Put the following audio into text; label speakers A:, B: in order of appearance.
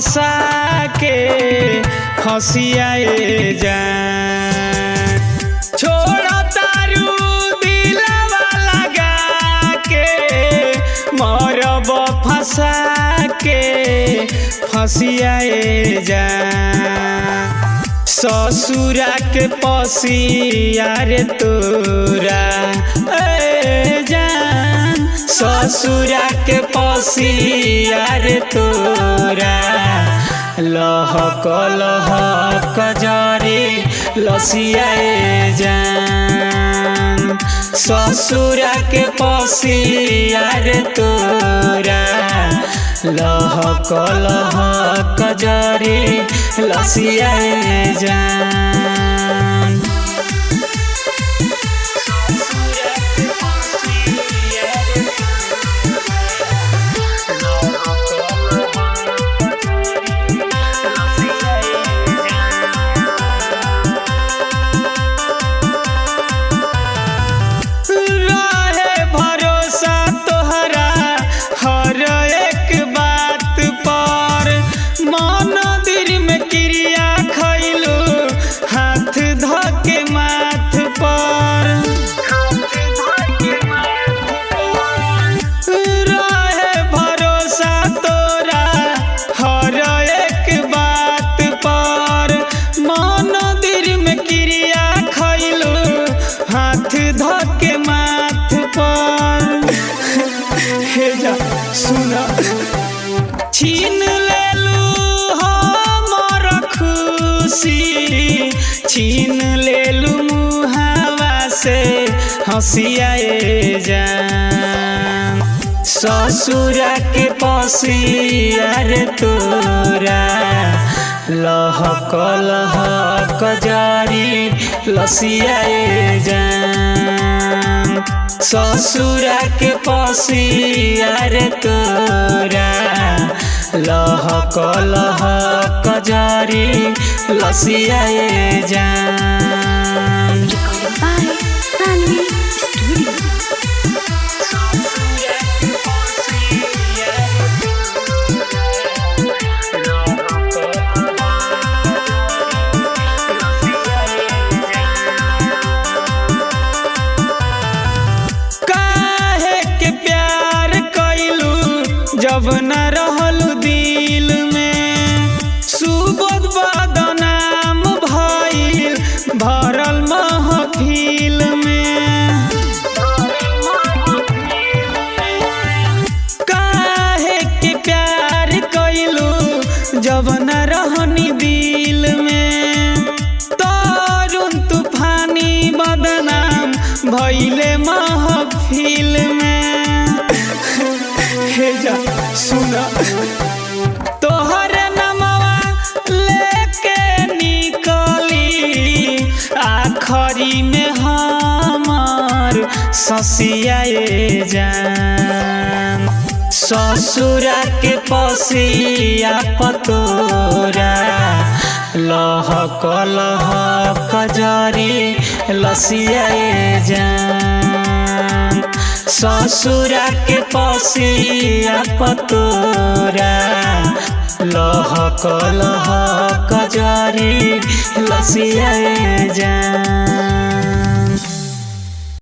A: फंसा के फंसियाए जान। छोड़ तारू दिलवा लगा के मरब फंसा के फंसियाए जान। ससुरा के पसिया रे तोरा जान, ससुरा के पसिया रे तोरा। लहक लहक जरे लसियाए जान। ससुरा के पसिया रे तोरा। लहक लहक जरे लसियाए जान। धके माथ पर सुना छीन लेलू हमर खुशी, छीन लेलू मुहावा से हंसियाए जान। ससुरा के पसिया रे तोरा। लहक लहक जरी लसियाए जान। ससुरा के पसिया रे तोरा। लहक लहक जरी लसियाए जान। जब न रहल दिल में सुबोध बदनाम भइल भरल महफिल में। काहे के प्यार कइलू जब न रहनी दिल में। तरुण तूफानी बदनाम भइले महफिल में। सुना तोहर नमवा लेके निकली आखरी में हमर ससियाए जान। ससुरा के पसिया पतोरा। लहक लहक जरी लसियाए जान। ससुरा के पसिया पतोरा। लहक लहक जरी लसियाए